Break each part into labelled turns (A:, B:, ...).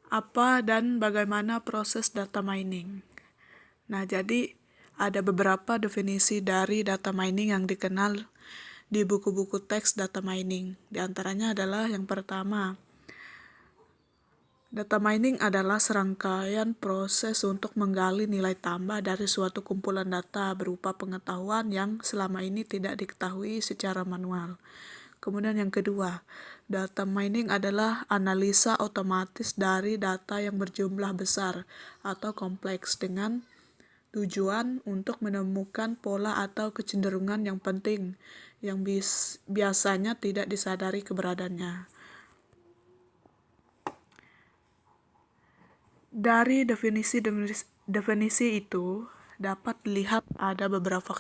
A: Apa dan bagaimana proses data mining? Nah, jadi ada beberapa definisi dari data mining yang dikenal di buku-buku teks data mining. Di antaranya adalah yang pertama, data mining adalah serangkaian proses untuk menggali nilai tambah dari suatu kumpulan data berupa pengetahuan yang selama ini tidak diketahui secara manual. Kemudian yang kedua, data mining adalah analisa otomatis dari data yang berjumlah besar atau kompleks dengan tujuan untuk menemukan pola atau kecenderungan yang penting yang biasanya tidak disadari keberadaannya. Dari definisi itu dapat dilihat ada beberapa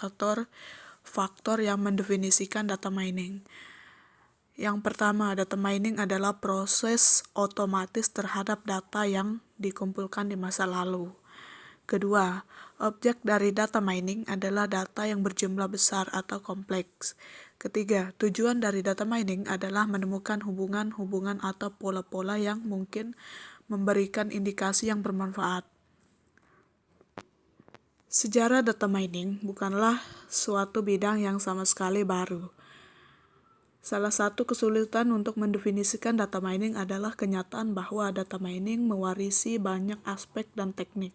A: faktor yang mendefinisikan data mining. Yang pertama, data mining adalah proses otomatis terhadap data yang dikumpulkan di masa lalu. Kedua, objek dari data mining adalah data yang berjumlah besar atau kompleks. Ketiga, tujuan dari data mining adalah menemukan hubungan-hubungan atau pola-pola yang mungkin memberikan indikasi yang bermanfaat. Sejarah data mining bukanlah suatu bidang yang sama sekali baru. Salah satu kesulitan untuk mendefinisikan data mining adalah kenyataan bahwa data mining mewarisi banyak aspek dan teknik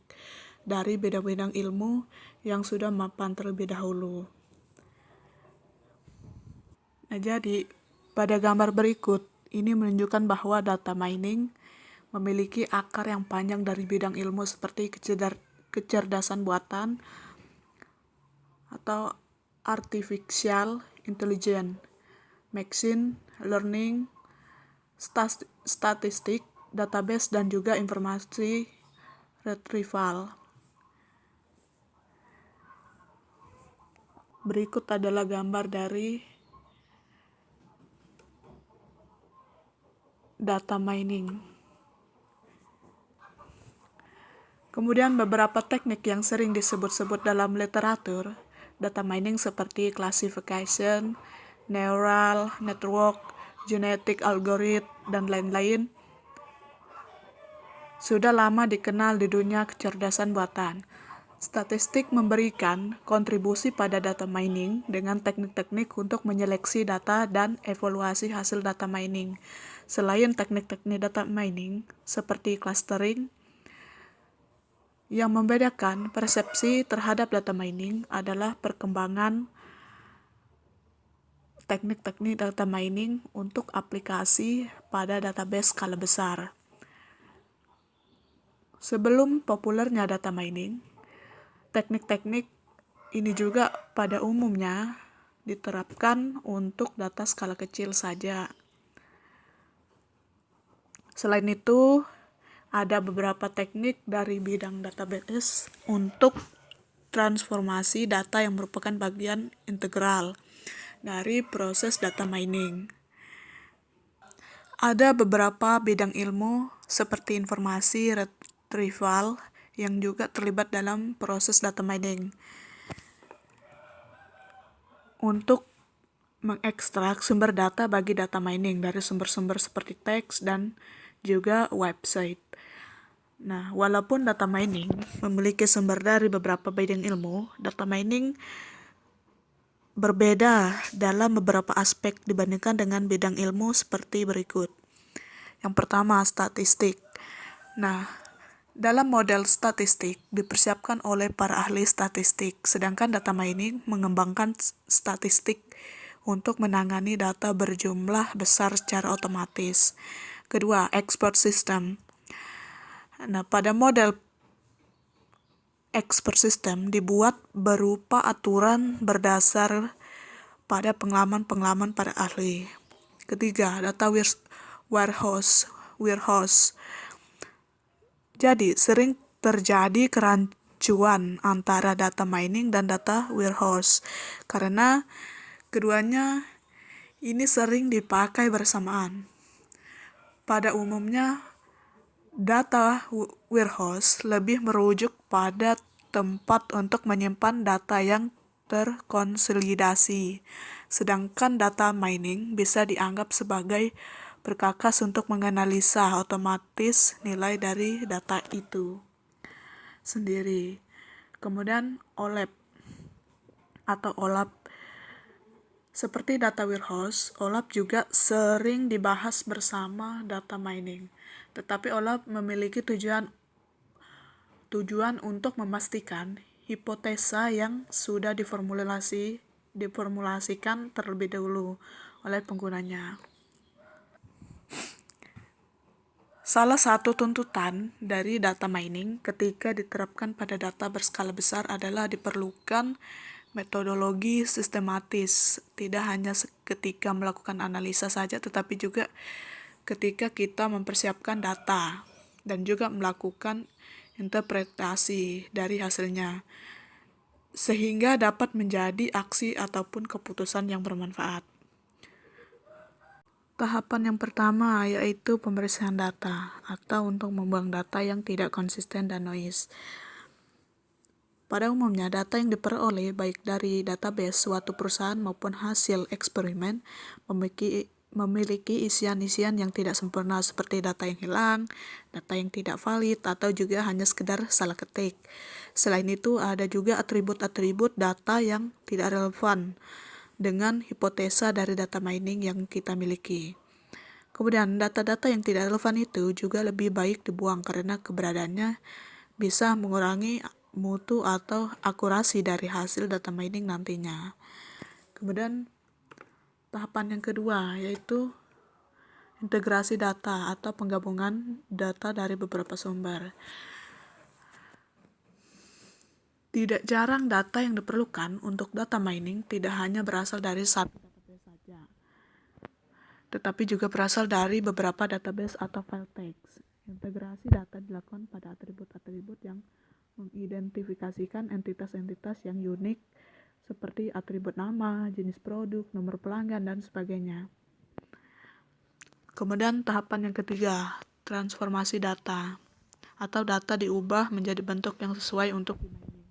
A: dari bidang-bidang ilmu yang sudah mapan terlebih dahulu. Nah, jadi pada gambar berikut ini menunjukkan bahwa data mining memiliki akar yang panjang dari bidang ilmu seperti kecerdasan buatan atau artificial intelligence, machine learning, statistik, database, dan juga informasi retrieval. Berikut adalah gambar dari data mining. Kemudian beberapa teknik yang sering disebut-sebut dalam literatur data mining seperti classification, neural network, genetic algorithm, dan lain-lain sudah lama dikenal di dunia kecerdasan buatan. Statistik memberikan kontribusi pada data mining dengan teknik-teknik untuk menyeleksi data dan evaluasi hasil data mining. Selain teknik-teknik data mining seperti clustering, yang membedakan persepsi terhadap data mining adalah perkembangan teknik-teknik data mining untuk aplikasi pada database skala besar. Sebelum populernya data mining, teknik-teknik ini juga pada umumnya diterapkan untuk data skala kecil saja. Selain itu, ada beberapa teknik dari bidang database untuk transformasi data yang merupakan bagian integral dari proses data mining. Ada beberapa bidang ilmu seperti informasi retrieval yang juga terlibat dalam proses data mining untuk mengekstrak sumber data bagi data mining dari sumber-sumber seperti teks dan juga website. Nah, walaupun data mining memiliki sumber dari beberapa bidang ilmu, data mining berbeda dalam beberapa aspek dibandingkan dengan bidang ilmu seperti berikut. Yang pertama, statistik. Nah, dalam model statistik dipersiapkan oleh para ahli statistik, sedangkan data mining mengembangkan statistik untuk menangani data berjumlah besar secara otomatis. Kedua, expert system. Nah, pada model expert system dibuat berupa aturan berdasar pada pengalaman para ahli. Ketiga, data warehouse. Jadi, sering terjadi kerancuan antara data mining dan data warehouse karena keduanya ini sering dipakai bersamaan. Pada umumnya, data warehouse lebih merujuk pada tempat untuk menyimpan data yang terkonsolidasi, sedangkan data mining bisa dianggap sebagai perkakas untuk menganalisa otomatis nilai dari data itu sendiri. Kemudian OLAP atau OLAP seperti data warehouse, OLAP juga sering dibahas bersama data mining. Tetapi OLAP memiliki tujuan untuk memastikan hipotesa yang sudah diformulasikan terlebih dahulu oleh penggunanya. Salah satu tuntutan dari data mining ketika diterapkan pada data berskala besar adalah diperlukan metodologi sistematis, tidak hanya ketika melakukan analisa saja, tetapi juga ketika kita mempersiapkan data dan juga melakukan interpretasi dari hasilnya, sehingga dapat menjadi aksi ataupun keputusan yang bermanfaat. Tahapan yang pertama yaitu pembersihan data atau untuk membuang data yang tidak konsisten dan noise. Pada umumnya, data yang diperoleh baik dari database suatu perusahaan maupun hasil eksperimen memiliki isian-isian yang tidak sempurna seperti data yang hilang, data yang tidak valid, atau juga hanya sekedar salah ketik. Selain itu, ada juga atribut-atribut data yang tidak relevan dengan hipotesa dari data mining yang kita miliki. Kemudian, data-data yang tidak relevan itu juga lebih baik dibuang karena keberadaannya bisa mengurangi mutu atau akurasi dari hasil data mining nantinya. Kemudian tahapan yang kedua yaitu integrasi data atau penggabungan data dari beberapa sumber. Tidak jarang data yang diperlukan untuk data mining tidak hanya berasal dari satu database saja, tetapi juga berasal dari beberapa database atau file text. Integrasi data dilakukan pada atribut-atribut yang mengidentifikasikan entitas-entitas yang unik seperti atribut nama, jenis produk, nomor pelanggan, dan sebagainya. Kemudian tahapan yang ketiga, transformasi data atau data diubah menjadi bentuk yang sesuai untuk di-mining.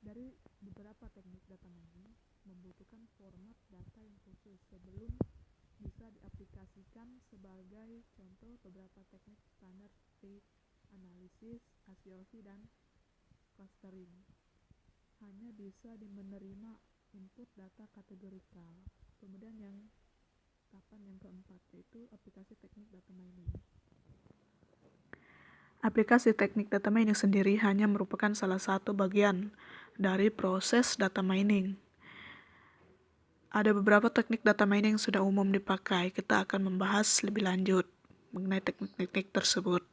A: Dari beberapa teknik data mining membutuhkan format data yang khusus sebelum bisa diaplikasikan. Sebagai contoh, beberapa teknik standar seperti analisis, ACLC, dan clustering hanya bisa menerima input data kategorikal. Kemudian tahapan yang keempat yaitu aplikasi teknik data mining. Aplikasi teknik data mining sendiri hanya merupakan salah satu bagian dari proses data mining. Ada beberapa teknik data mining yang sudah umum dipakai. Kita akan membahas lebih lanjut mengenai teknik-teknik tersebut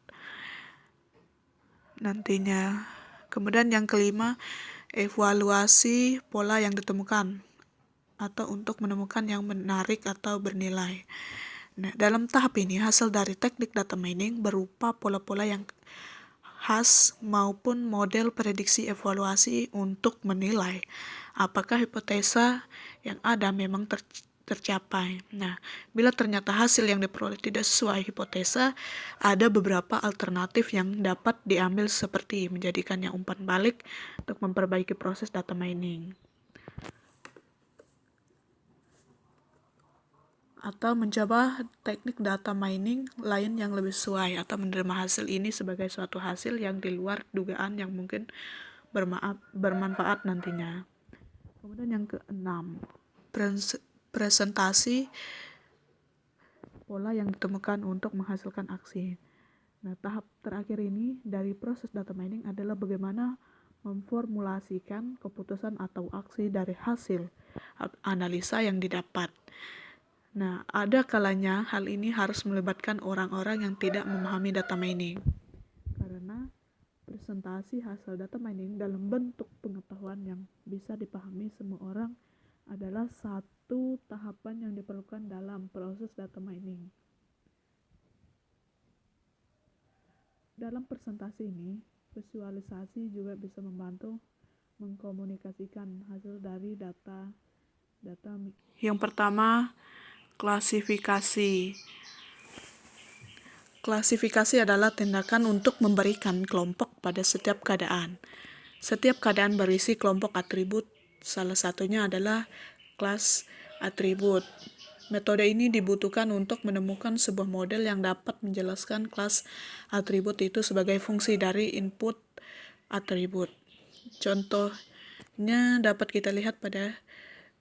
A: nantinya. Kemudian yang kelima, evaluasi pola yang ditemukan atau untuk menemukan yang menarik atau bernilai. Nah, dalam tahap ini hasil dari teknik data mining berupa pola-pola yang khas maupun model prediksi evaluasi untuk menilai apakah hipotesa yang ada memang tercapai. Nah, bila ternyata hasil yang diperoleh tidak sesuai hipotesa, ada beberapa alternatif yang dapat diambil seperti menjadikannya umpan balik untuk memperbaiki proses data mining, atau mencoba teknik data mining lain yang lebih sesuai, atau menerima hasil ini sebagai suatu hasil yang di luar dugaan yang mungkin bermanfaat nantinya. Kemudian yang keenam, presentasi pola yang ditemukan untuk menghasilkan aksi. Nah, tahap terakhir ini dari proses data mining adalah bagaimana memformulasikan keputusan atau aksi dari hasil analisa yang didapat. Nah, ada kalanya hal ini harus melibatkan orang-orang yang tidak memahami data mining, karena presentasi hasil data mining dalam bentuk pengetahuan yang bisa dipahami semua orang adalah satu tahapan yang diperlukan dalam proses data mining. Dalam presentasi ini, visualisasi juga bisa membantu mengkomunikasikan hasil dari data. Yang pertama, klasifikasi. Klasifikasi adalah tindakan untuk memberikan kelompok pada setiap keadaan. Setiap keadaan berisi kelompok atribut, salah satunya adalah kelas atribut. Metode ini dibutuhkan untuk menemukan sebuah model yang dapat menjelaskan kelas atribut itu sebagai fungsi dari input atribut. Contohnya dapat kita lihat pada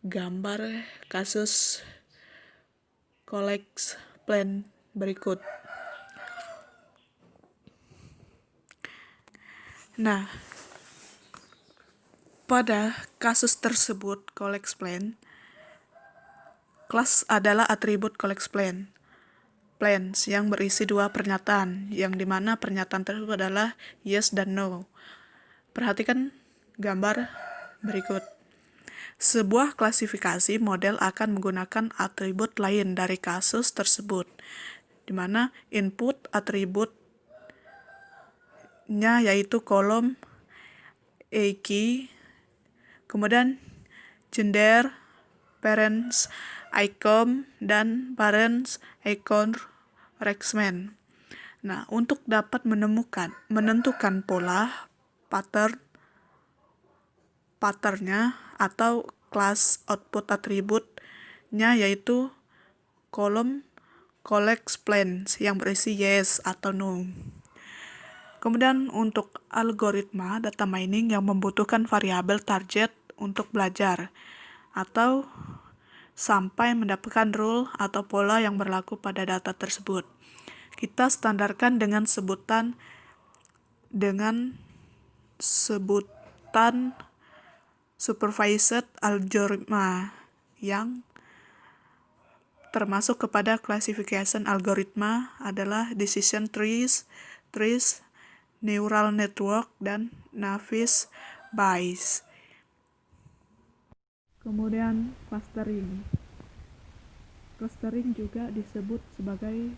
A: gambar kasus collect plan berikut. Nah, pada kasus tersebut collect plan, kelas adalah atribut collect plan. Plans yang berisi dua pernyataan, yang dimana pernyataan tersebut adalah yes dan no. Perhatikan gambar berikut. Sebuah klasifikasi model akan menggunakan atribut lain dari kasus tersebut, di mana input atributnya yaitu kolom key, kemudian gender, parents icon, dan parents icon rexman. Nah, untuk dapat menentukan pola, patternnya atau kelas output atributnya yaitu kolom collect plans yang berisi yes atau no. Kemudian untuk algoritma data mining yang membutuhkan variabel target untuk belajar atau sampai mendapatkan rule atau pola yang berlaku pada data tersebut. Kita standarkan dengan sebutan supervised algoritma yang termasuk kepada classification algoritma adalah decision trees, neural network, dan Navier Bayes. Kemudian clustering. Clustering juga disebut sebagai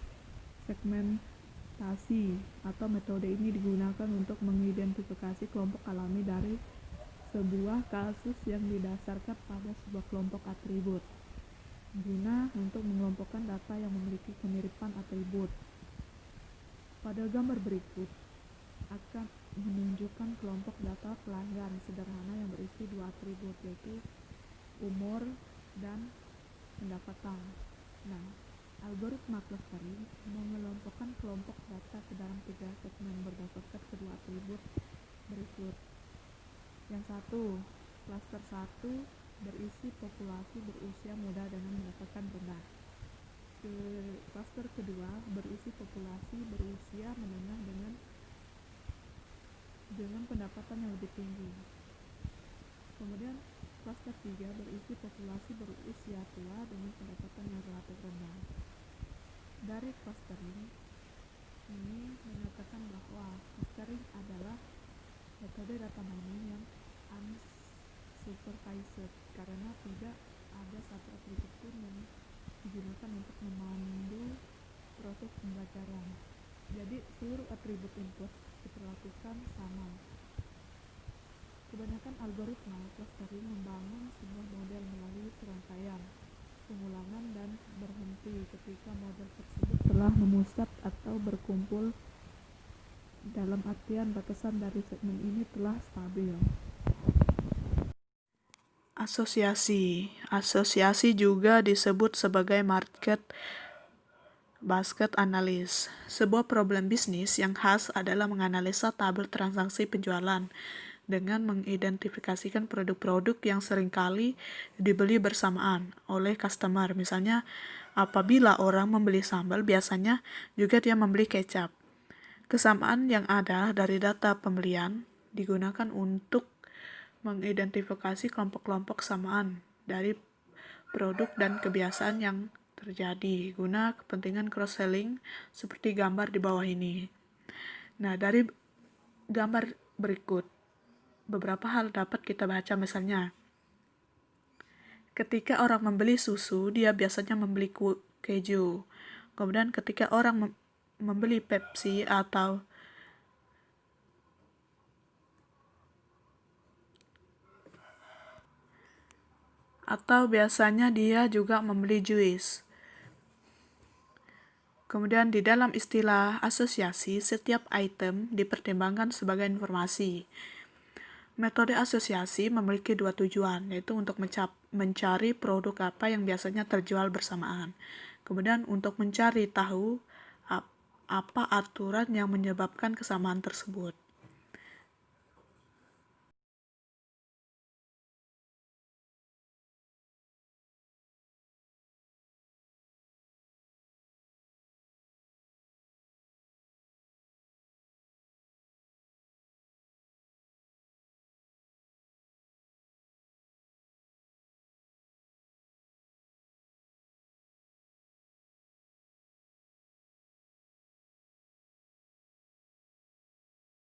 A: segmentasi atau metode ini digunakan untuk mengidentifikasi kelompok alami dari sebuah kasus yang didasarkan pada sebuah kelompok atribut, guna untuk mengelompokkan data yang memiliki kemiripan atribut. Pada gambar berikut akan menunjukkan kelompok data pelanggan sederhana yang berisi dua atribut, yaitu umur dan pendapatan. Nah, algoritma clustering mengelompokkan kelompok data ke dalam 3 segmen berdasarkan kedua atribut berikut. Yang satu, cluster 1 berisi populasi berusia muda dengan pendapatan rendah. Cluster kedua berisi populasi berusia menengah dengan pendapatan yang lebih tinggi. Kemudian cluster 3 berisi populasi berusia tua dengan pendapatan yang relatif rendah. Dari clustering ini menyatakan bahwa clustering adalah metode data mining yang unsupervised karena tidak ada satu atribut pun yang digunakan untuk memandu proses pembelajaran. Jadi seluruh atribut input diperlakukan sama. Kebanyakan algoritma clustering membangun sebuah model melalui serangkaian pengulangan dan berhenti ketika model tersebut telah memusat atau berkumpul, dalam artian batasan dari segmen ini telah stabil. Asosiasi juga disebut sebagai market basket analysis. Sebuah problem bisnis yang khas adalah menganalisa tabel transaksi penjualan dengan mengidentifikasikan produk-produk yang seringkali dibeli bersamaan oleh customer. Misalnya, apabila orang membeli sambal, biasanya juga dia membeli kecap. Kesamaan yang ada dari data pembelian digunakan untuk mengidentifikasi kelompok-kelompok samaan dari produk dan kebiasaan yang terjadi guna kepentingan cross-selling seperti gambar di bawah ini. Nah, dari gambar berikut, beberapa hal dapat kita baca, misalnya ketika orang membeli susu, dia biasanya membeli keju. Kemudian ketika orang membeli Pepsi atau biasanya dia juga membeli jus. Kemudian di dalam istilah asosiasi, setiap item dipertimbangkan sebagai informasi. Metode asosiasi memiliki dua tujuan, yaitu untuk mencari produk apa yang biasanya terjual bersamaan. Kemudian untuk mencari tahu apa aturan yang menyebabkan kesamaan tersebut.